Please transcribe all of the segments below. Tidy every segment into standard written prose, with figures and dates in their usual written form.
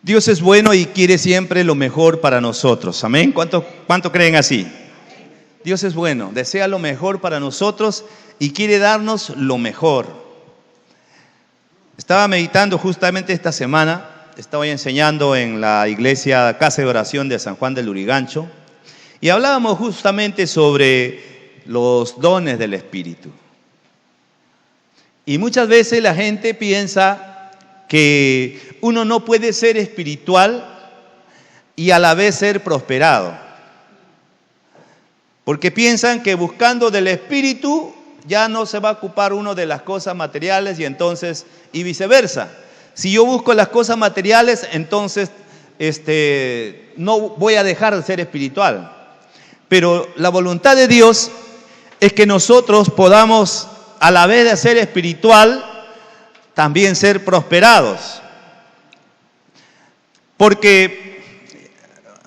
Dios es bueno y quiere siempre lo mejor para nosotros. Amén. ¿Cuánto creen así? Dios es bueno, desea lo mejor para nosotros y quiere darnos lo mejor. Estaba meditando justamente esta semana, estaba enseñando en la iglesia Casa de Oración de San Juan del Lurigancho y hablábamos justamente sobre los dones del Espíritu. Y muchas veces la gente piensa que uno no puede ser espiritual y a la vez ser prosperado. Porque piensan que buscando del Espíritu ya no se va a ocupar uno de las cosas materiales y viceversa. Si yo busco las cosas materiales, entonces no voy a dejar de ser espiritual. Pero la voluntad de Dios es que nosotros podamos, a la vez de ser espiritual, también ser prosperados. Porque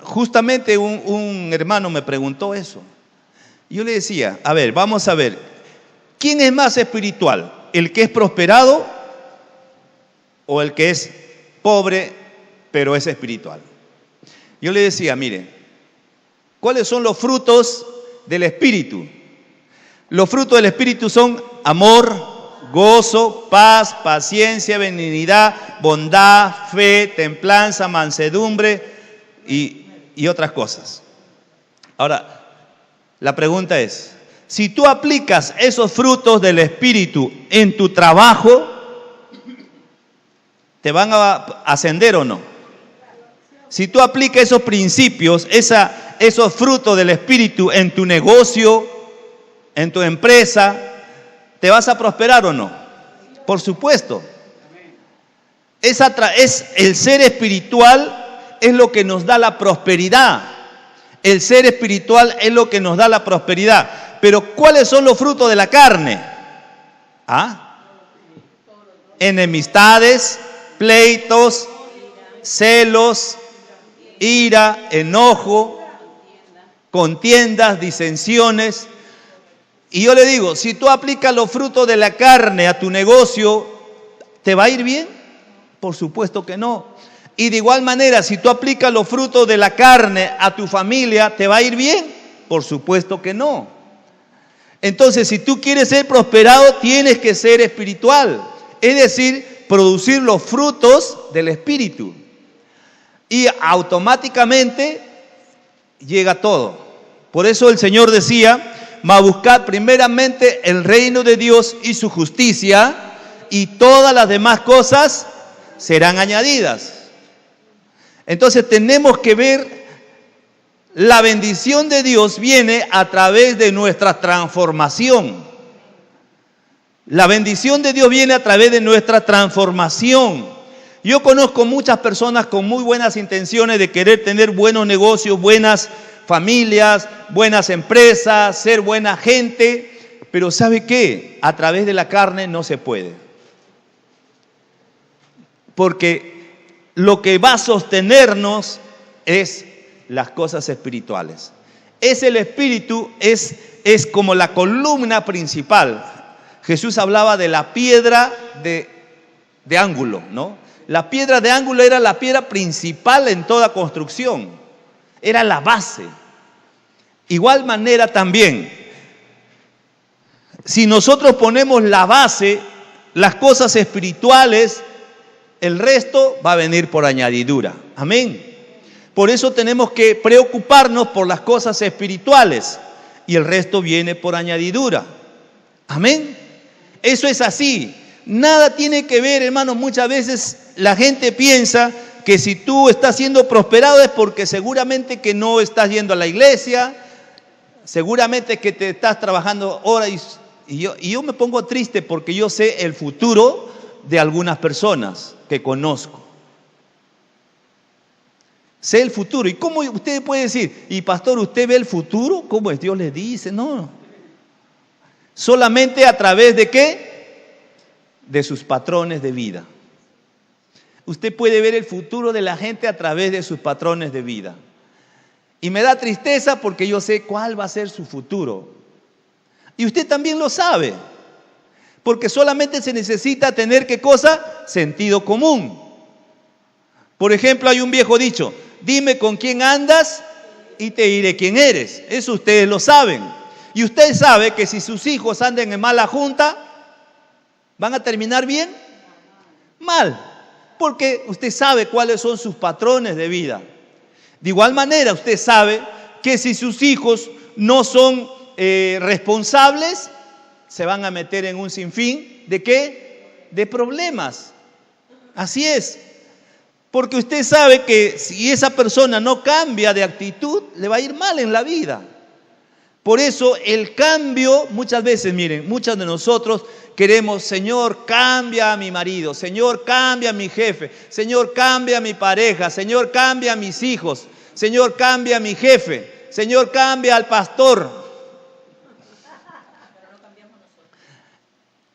justamente un hermano me preguntó eso. Yo le decía, a ver, vamos a ver, ¿quién es más espiritual? ¿El que es prosperado o el que es pobre pero es espiritual? Yo le decía, mire, ¿cuáles son los frutos del Espíritu? Los frutos del Espíritu son amor, gozo, paz, paciencia, benignidad, bondad, fe, templanza, mansedumbre y otras cosas. Ahora, la pregunta es, si tú aplicas esos frutos del Espíritu en tu trabajo, ¿te van a ascender o no? Si tú aplicas esos principios, esos frutos del Espíritu en tu negocio, en tu empresa, ¿te vas a prosperar o no? Por supuesto. El ser espiritual es lo que nos da la prosperidad. El ser espiritual es lo que nos da la prosperidad. Pero ¿cuáles son los frutos de la carne? Enemistades, pleitos, celos, ira, enojo, contiendas, disensiones. Y yo le digo, si tú aplicas los frutos de la carne a tu negocio, ¿te va a ir bien? Por supuesto que no. Y de igual manera, si tú aplicas los frutos de la carne a tu familia, ¿te va a ir bien? Por supuesto que no. Entonces, si tú quieres ser prosperado, tienes que ser espiritual. Es decir, producir los frutos del Espíritu. Y automáticamente llega todo. Por eso el Señor decía, mas buscad primeramente el reino de Dios y su justicia, y todas las demás cosas serán añadidas. Entonces tenemos que ver, la bendición de Dios viene a través de nuestra transformación. La bendición de Dios viene a través de nuestra transformación. Yo conozco muchas personas con muy buenas intenciones de querer tener buenos negocios, buenas familias, buenas empresas, ser buena gente, pero ¿sabe qué? A través de la carne no se puede. Porque lo que va a sostenernos es las cosas espirituales. El Espíritu es como la columna principal. Jesús hablaba de la piedra de ángulo, ¿no? La piedra de ángulo era la piedra principal en toda construcción. Era la base. Igual manera también, si nosotros ponemos la base, las cosas espirituales, el resto va a venir por añadidura. Amén. Por eso tenemos que preocuparnos por las cosas espirituales y el resto viene por añadidura. Amén. Eso es así. Nada tiene que ver, hermanos. Muchas veces la gente piensa que si tú estás siendo prosperado es porque seguramente que no estás yendo a la iglesia, seguramente que te estás trabajando horas y yo me pongo triste porque yo sé el futuro de algunas personas que conozco. Sé el futuro. ¿Y cómo usted puede decir? Y pastor, ¿usted ve el futuro? ¿Cómo es? Dios le dice, no. Solamente a través de ¿qué? De sus patrones de vida. Usted puede ver el futuro de la gente a través de sus patrones de vida. Y me da tristeza porque yo sé cuál va a ser su futuro. Y usted también lo sabe. Porque solamente se necesita tener, ¿qué cosa? Sentido común. Por ejemplo, hay un viejo dicho: dime con quién andas y te diré quién eres. Eso ustedes lo saben. Y usted sabe que si sus hijos andan en mala junta, ¿van a terminar bien? Mal. Porque usted sabe cuáles son sus patrones de vida. De igual manera, usted sabe que si sus hijos no son responsables, se van a meter en un sinfín ¿de qué? De problemas. Así es. Porque usted sabe que si esa persona no cambia de actitud, le va a ir mal en la vida. Por eso el cambio, muchas veces, miren, muchos de nosotros queremos: Señor, cambia a mi marido, Señor, cambia a mi jefe, Señor, cambia a mi pareja, Señor, cambia a mis hijos, Señor, cambia a mi jefe, Señor, cambia al pastor.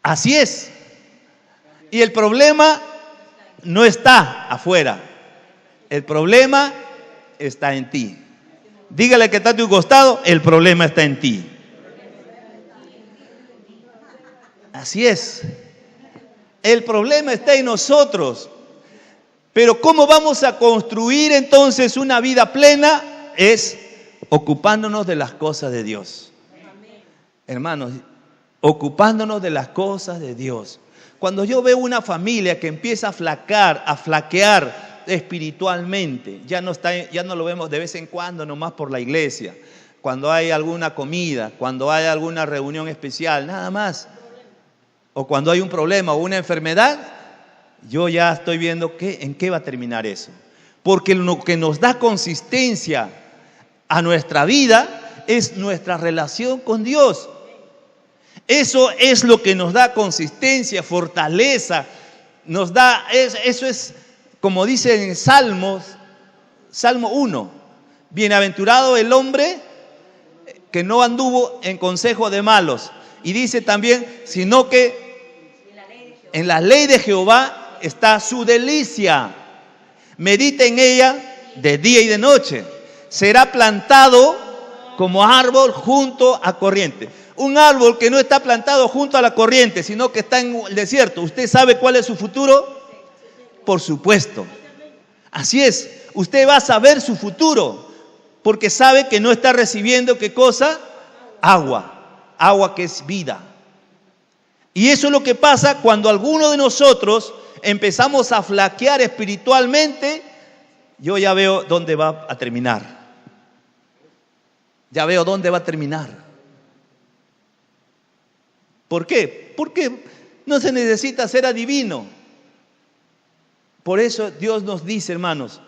Así es. Y el problema no está afuera, el problema está en ti. Dígale que está a tu costado: el problema está en ti. Así es. El problema está en nosotros. Pero ¿cómo vamos a construir entonces una vida plena? Es ocupándonos de las cosas de Dios. Hermanos, ocupándonos de las cosas de Dios. Cuando yo veo una familia que empieza a flaquear espiritualmente, ya no lo vemos de vez en cuando nomás por la iglesia, cuando hay alguna comida, cuando hay alguna reunión especial, nada más, o cuando hay un problema o una enfermedad, yo ya estoy viendo en qué va a terminar eso. Porque lo que nos da consistencia a nuestra vida es nuestra relación con Dios. Eso es lo que nos da consistencia, fortaleza, eso es como dice en Salmo 1, bienaventurado el hombre que no anduvo en consejo de malos. Y dice también, sino que en la ley de Jehová está su delicia. Medita en ella de día y de noche. Será plantado como árbol junto a corriente. Un árbol que no está plantado junto a la corriente, sino que está en el desierto. ¿Usted sabe cuál es su futuro? Por supuesto. Así es. Usted va a saber su futuro porque sabe que no está recibiendo ¿qué cosa? Agua. Agua que es vida. Y eso es lo que pasa cuando alguno de nosotros empezamos a flaquear espiritualmente. Yo ya veo dónde va a terminar. Ya veo dónde va a terminar. ¿Por qué? Porque no se necesita ser adivino. Por eso Dios nos dice, hermanos,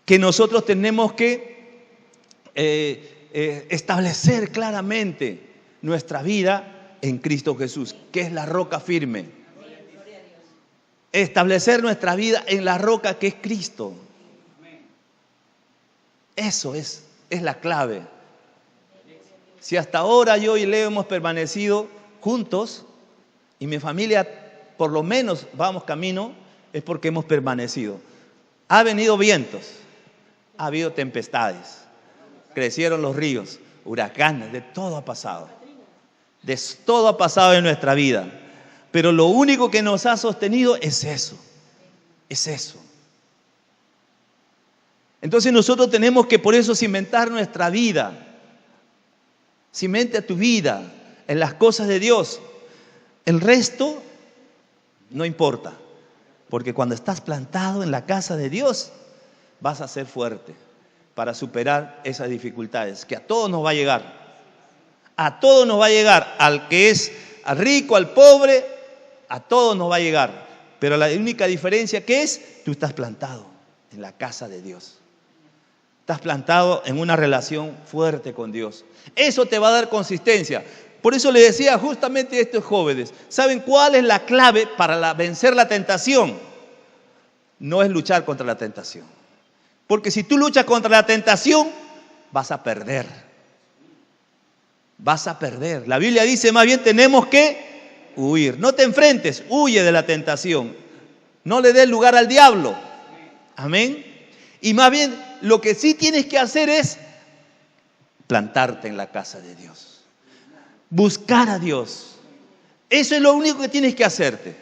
que nosotros tenemos que establecer claramente nuestra vida en Cristo Jesús, que es la roca firme. Establecer nuestra vida en la roca que es Cristo. Eso es la clave. Si hasta ahora yo y Leo hemos permanecido juntos y mi familia por lo menos vamos camino, es porque hemos permanecido. Ha venido vientos, ha habido tempestades, crecieron los ríos, huracanes, de todo ha pasado. De todo ha pasado en nuestra vida. Pero lo único que nos ha sostenido es eso. Es eso. Entonces nosotros tenemos que por eso cimentar nuestra vida. Cimenta tu vida en las cosas de Dios. El resto no importa. Porque cuando estás plantado en la casa de Dios, vas a ser fuerte para superar esas dificultades que a todos nos va a llegar. A todos nos va a llegar, al que es al rico, al pobre, a todos nos va a llegar. Pero la única diferencia que es, tú estás plantado en la casa de Dios. Estás plantado en una relación fuerte con Dios. Eso te va a dar consistencia. Por eso le decía justamente a estos jóvenes, ¿saben cuál es la clave para vencer la tentación? No es luchar contra la tentación. Porque si tú luchas contra la tentación, vas a perder. Vas a perder. La Biblia dice más bien tenemos que huir. No te enfrentes, huye de la tentación. No le des lugar al diablo. Amén. Y más bien lo que sí tienes que hacer es plantarte en la casa de Dios. Buscar a Dios. Eso es lo único que tienes que hacerte.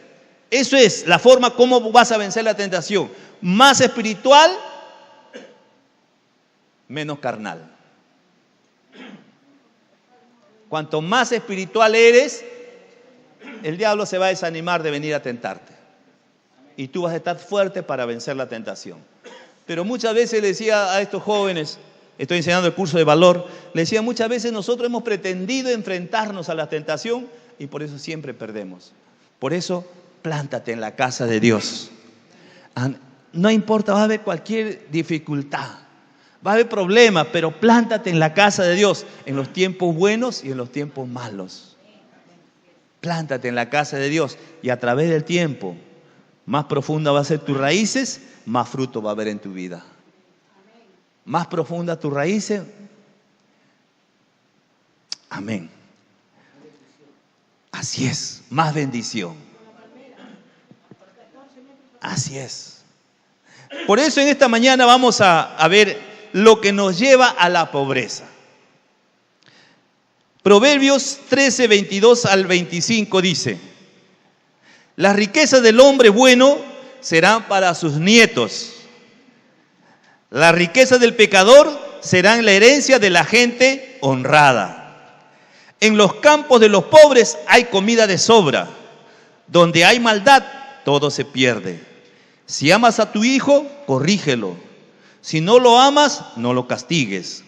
Eso es la forma como vas a vencer la tentación. Más espiritual, menos carnal. Cuanto más espiritual eres, el diablo se va a desanimar de venir a tentarte. Y tú vas a estar fuerte para vencer la tentación. Pero muchas veces le decía a estos jóvenes, estoy enseñando el curso de valor, le decía, muchas veces nosotros hemos pretendido enfrentarnos a la tentación y por eso siempre perdemos. Por eso, plántate en la casa de Dios. No importa, va a haber cualquier dificultad, va a haber problemas, pero plántate en la casa de Dios, en los tiempos buenos y en los tiempos malos. Plántate en la casa de Dios y a través del tiempo, más profunda va a ser tus raíces, más fruto va a haber en tu vida. Más profunda tus raíces. Amén. Así es, más bendición. Así es. Por eso en esta mañana vamos a ver lo que nos lleva a la pobreza. Proverbios 13, 22 al 25 dice: las riquezas del hombre bueno serán para sus nietos. Las riquezas del pecador serán la herencia de la gente honrada. En los campos de los pobres hay comida de sobra. Donde hay maldad, todo se pierde. Si amas a tu hijo, corrígelo. Si no lo amas, no lo castigues.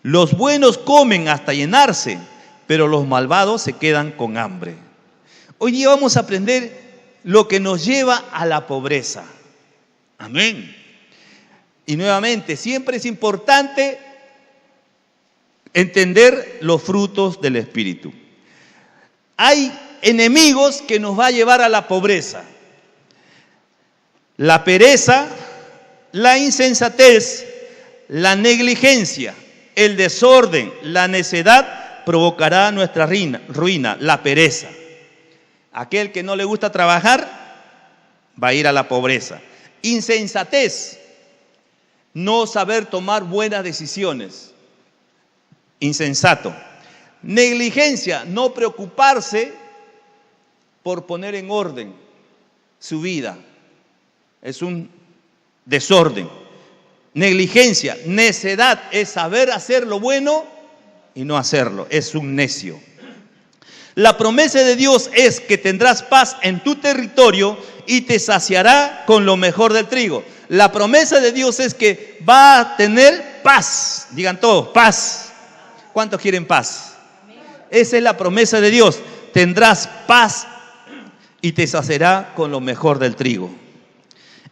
Los buenos comen hasta llenarse, pero los malvados se quedan con hambre. Hoy día vamos a aprender lo que nos lleva a la pobreza. Amén. Y nuevamente, siempre es importante entender los frutos del Espíritu. Hay enemigos que nos va a llevar a la pobreza. La pereza, la insensatez, la negligencia, el desorden, la necedad provocará nuestra ruina, la pereza. Aquel que no le gusta trabajar va a ir a la pobreza. Insensatez, no saber tomar buenas decisiones. Insensato. Negligencia, no preocuparse por poner en orden su vida. Es un desorden. Negligencia, necedad es saber hacer lo bueno y no hacerlo. Es un necio. La promesa de Dios es que tendrás paz en tu territorio y te saciará con lo mejor del trigo. La promesa de Dios es que va a tener paz. Digan todos, paz. ¿Cuántos quieren paz? Esa es la promesa de Dios. Tendrás paz y te saciará con lo mejor del trigo.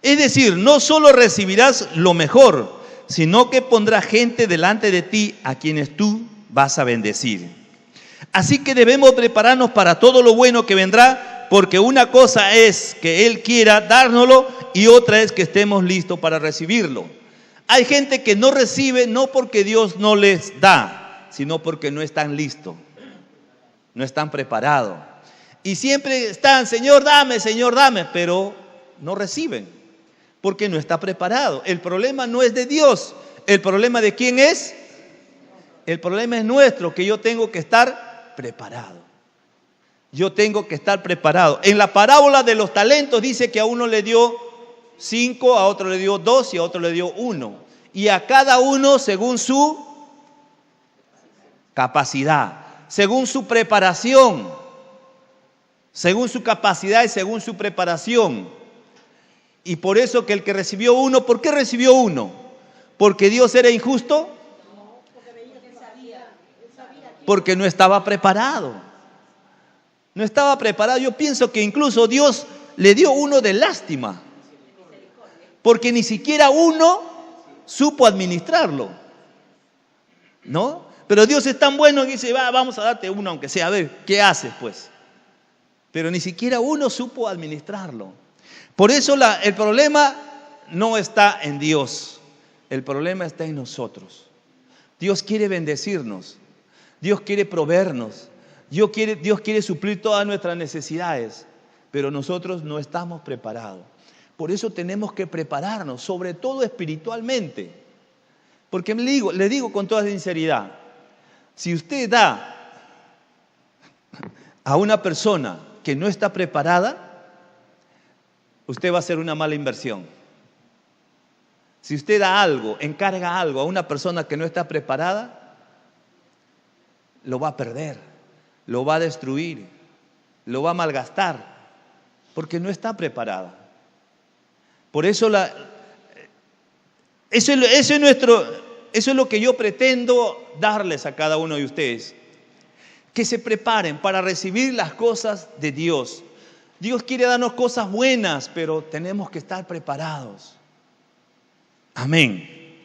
Es decir, no solo recibirás lo mejor, sino que pondrá gente delante de ti a quienes tú vas a bendecir. Así que debemos prepararnos para todo lo bueno que vendrá, porque una cosa es que Él quiera dárnoslo y otra es que estemos listos para recibirlo. Hay gente que no recibe no porque Dios no les da, sino porque no están listos, no están preparados. Y siempre están, Señor, dame, pero no reciben, porque no está preparado. El problema no es de Dios, el problema de quién es. El problema es nuestro, que yo tengo que estar preparado. Yo tengo que estar preparado. En la parábola de los talentos dice que a uno le dio 5, a otro le dio 2 y a otro le dio 1. Y a cada uno según su capacidad, según su preparación, según su capacidad y según su preparación. Y por eso que el que recibió 1, ¿por qué recibió 1? ¿Porque Dios era injusto? Porque no estaba preparado. No estaba preparado. Yo pienso que incluso Dios le dio 1 de lástima, porque ni siquiera 1 supo administrarlo, ¿no? Pero Dios es tan bueno que dice, vamos a darte 1 aunque sea, a ver, ¿qué haces pues? Pero ni siquiera 1 supo administrarlo. Por eso el problema no está en Dios, el problema está en nosotros. Dios quiere bendecirnos, Dios quiere proveernos, Dios quiere suplir todas nuestras necesidades, pero nosotros no estamos preparados. Por eso tenemos que prepararnos, sobre todo espiritualmente. Porque le digo con toda sinceridad, si usted da a una persona que no está preparada, usted va a hacer una mala inversión. Si usted da algo, encarga algo a una persona que no está preparada, lo va a perder, lo va a destruir, lo va a malgastar, porque no está preparada. Por eso eso es lo que yo pretendo darles a cada uno de ustedes. Que se preparen para recibir las cosas de Dios. Dios quiere darnos cosas buenas, pero tenemos que estar preparados. Amén.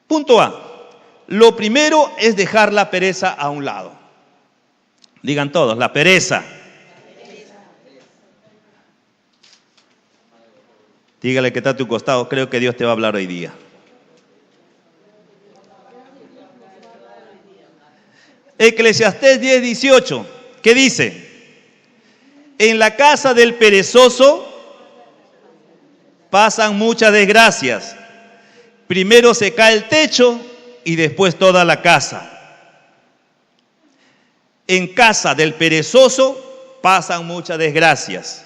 Punto A. Lo primero es dejar la pereza a un lado. Digan todos, la pereza. Dígale que está a tu costado, creo que Dios te va a hablar hoy día. Eclesiastés 10:18, ¿qué dice? En la casa del perezoso pasan muchas desgracias. Primero se cae el techo y después toda la casa. En casa del perezoso pasan muchas desgracias.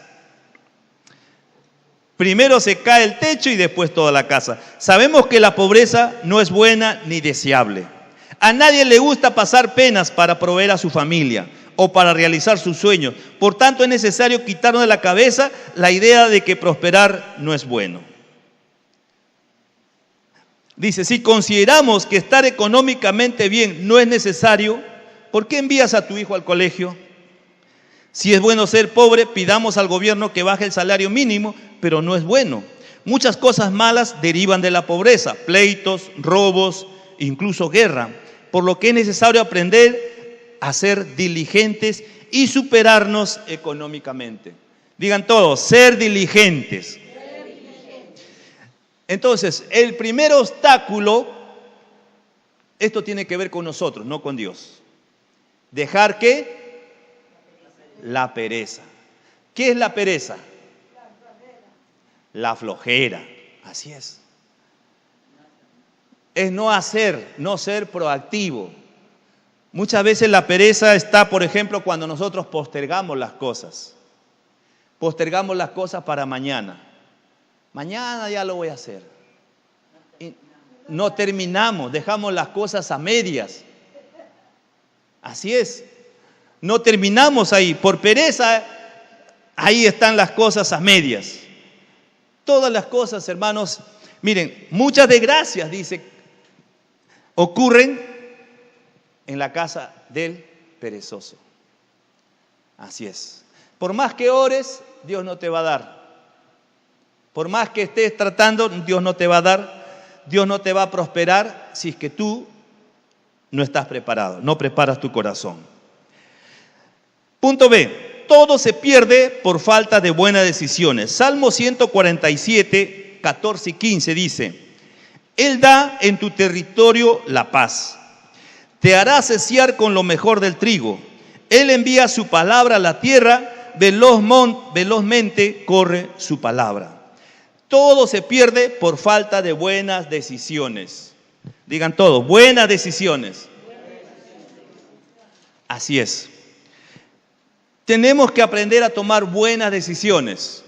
Primero se cae el techo y después toda la casa. Sabemos que la pobreza no es buena ni deseable. A nadie le gusta pasar penas para proveer a su familia o para realizar sus sueños. Por tanto, es necesario quitarnos de la cabeza la idea de que prosperar no es bueno. Dice, si consideramos que estar económicamente bien no es necesario, ¿por qué envías a tu hijo al colegio? Si es bueno ser pobre, pidamos al gobierno que baje el salario mínimo, pero no es bueno. Muchas cosas malas derivan de la pobreza, pleitos, robos, incluso guerra, por lo que es necesario aprender a ser diligentes y superarnos económicamente. Digan todos, ser diligentes. Entonces, el primer obstáculo, esto tiene que ver con nosotros, no con Dios. Dejar ¿qué? La pereza. ¿Qué es la pereza? La flojera. Así es. Es no hacer, no ser proactivo. Muchas veces la pereza está, por ejemplo, cuando nosotros postergamos las cosas. Postergamos las cosas para mañana. Mañana ya lo voy a hacer. Y no terminamos, dejamos las cosas a medias. Así es. No terminamos ahí. Por pereza, ahí están las cosas a medias. Todas las cosas, hermanos, miren, muchas desgracias, dice, ocurren en la casa del perezoso. Así es. Por más que ores, Dios no te va a dar. Por más que estés tratando, Dios no te va a dar. Dios no te va a prosperar si es que tú no estás preparado, no preparas tu corazón. Punto B. Todo se pierde por falta de buenas decisiones. Salmo 147, 14 y 15 dice: Él da en tu territorio la paz. Te hará saciar con lo mejor del trigo. Él envía su palabra a la tierra, velozmente corre su palabra. Todo se pierde por falta de buenas decisiones. Digan todos, buenas decisiones. Así es. Tenemos que aprender a tomar buenas decisiones.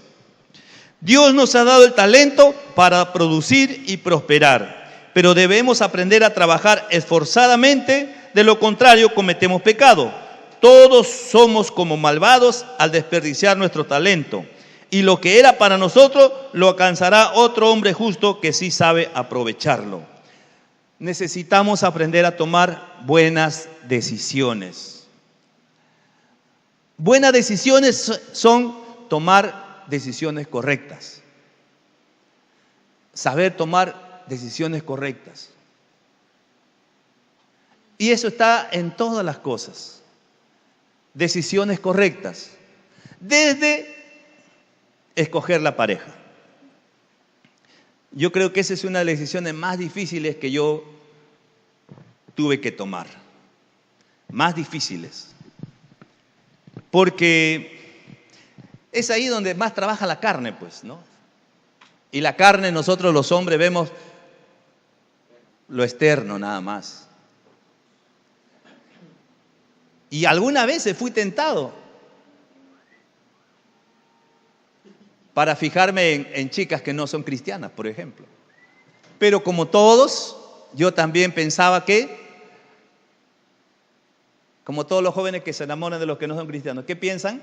Dios nos ha dado el talento para producir y prosperar, pero debemos aprender a trabajar esforzadamente, de lo contrario cometemos pecado. Todos somos como malvados al desperdiciar nuestro talento, y lo que era para nosotros lo alcanzará otro hombre justo que sí sabe aprovecharlo. Necesitamos aprender a tomar buenas decisiones. Buenas decisiones son tomar decisiones correctas. Saber tomar decisiones correctas. Y eso está en todas las cosas. Decisiones correctas. Desde escoger la pareja. Yo creo que esa es una de las decisiones más difíciles que yo tuve que tomar. Más difíciles. Porque es ahí donde más trabaja la carne, pues, ¿no? Y la carne, nosotros los hombres vemos lo externo nada más. Y algunas veces fui tentado. para fijarme en chicas que no son cristianas, por ejemplo. Pero como todos, yo también pensaba que, como todos los jóvenes que se enamoran de los que no son cristianos, ¿qué piensan?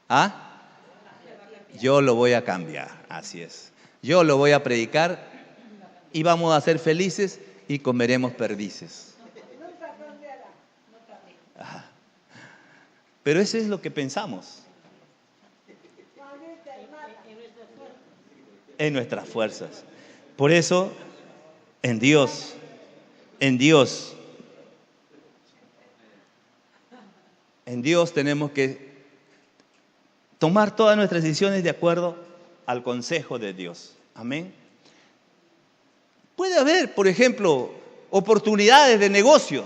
¿Ah? Yo lo voy a cambiar, así es. Yo lo voy a predicar y vamos a ser felices y comeremos perdices. Ajá. Pero eso es lo que pensamos. En nuestras fuerzas. Por eso, en Dios, en Dios, en Dios tenemos que tomar todas nuestras decisiones de acuerdo al consejo de Dios. Amén. Puede haber, por ejemplo, oportunidades de negocio.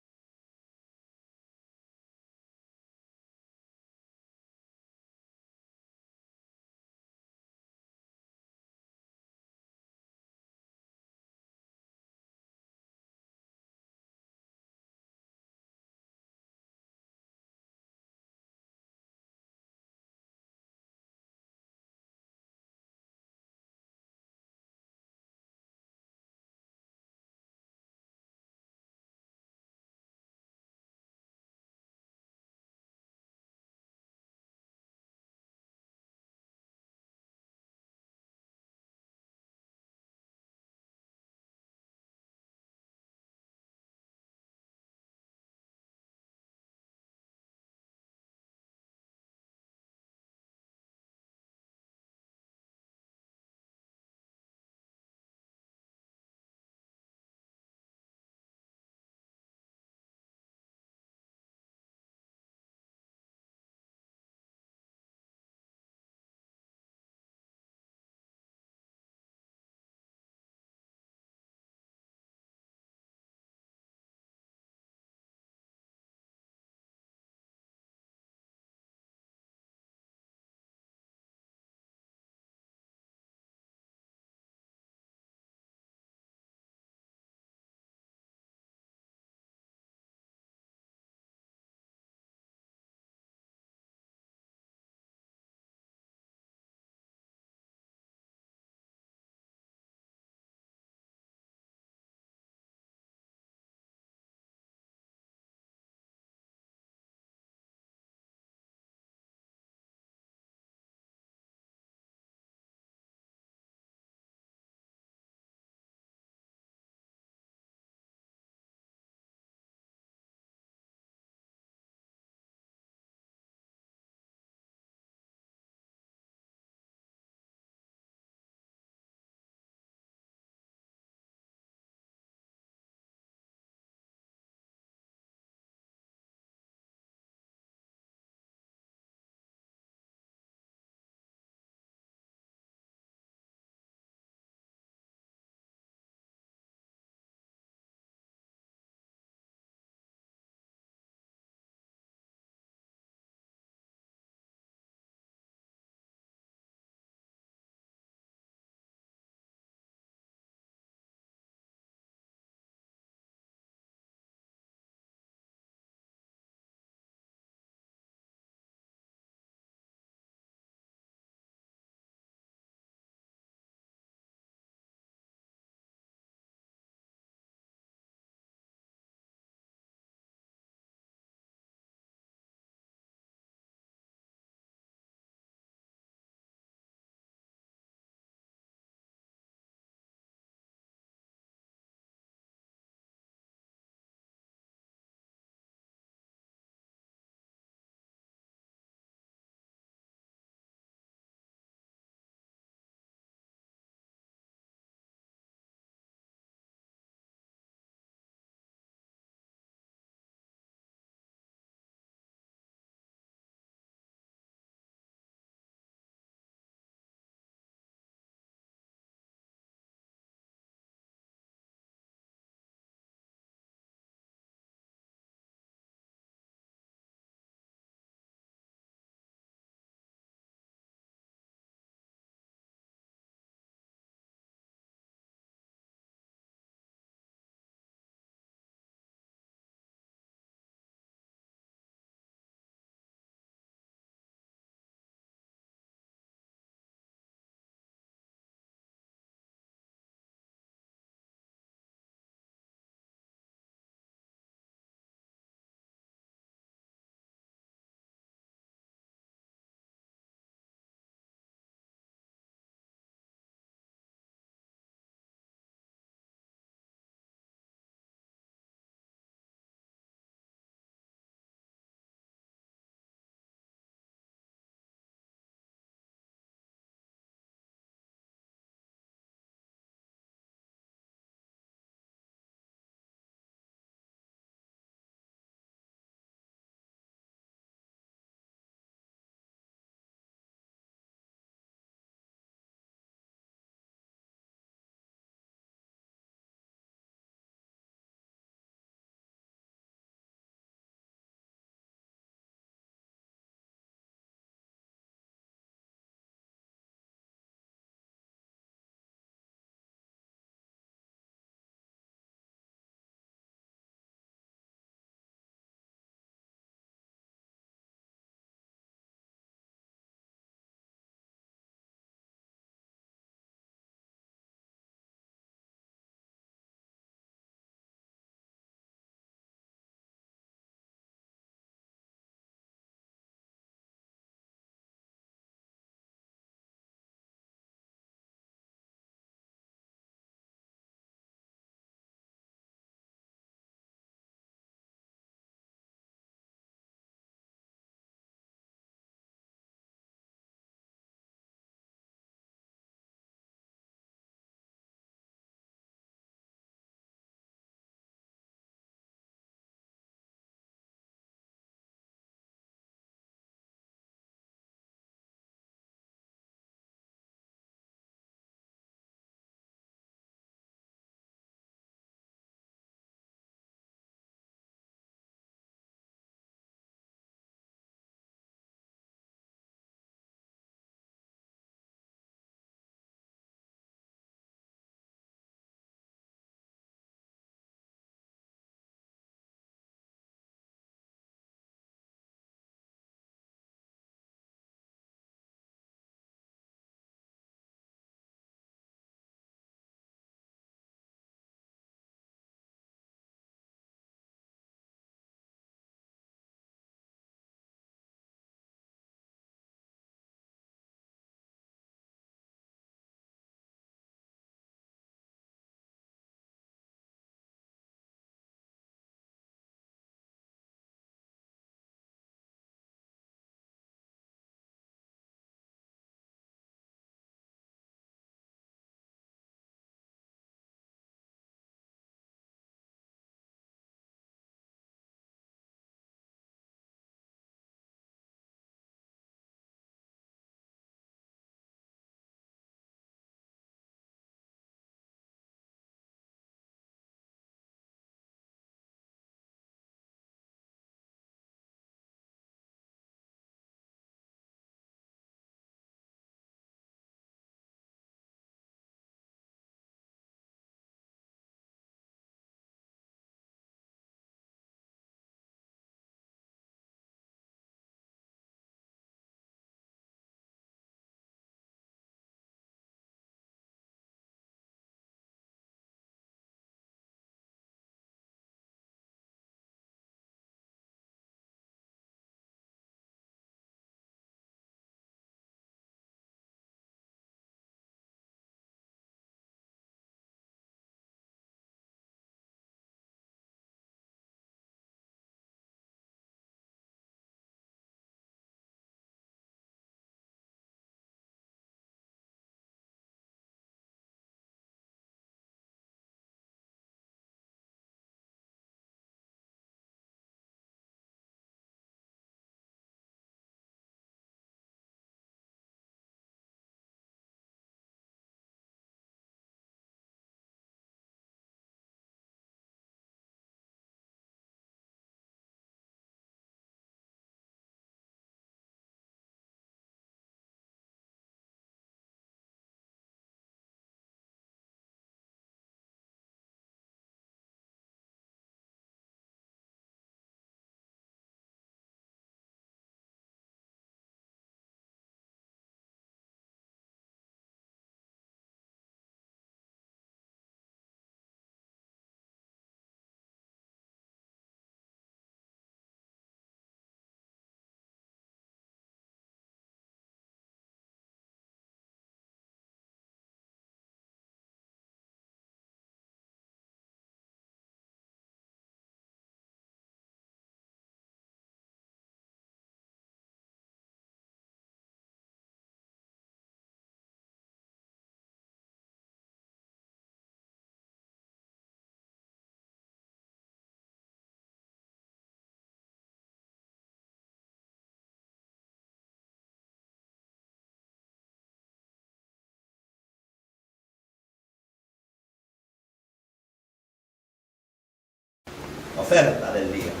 oferta del día.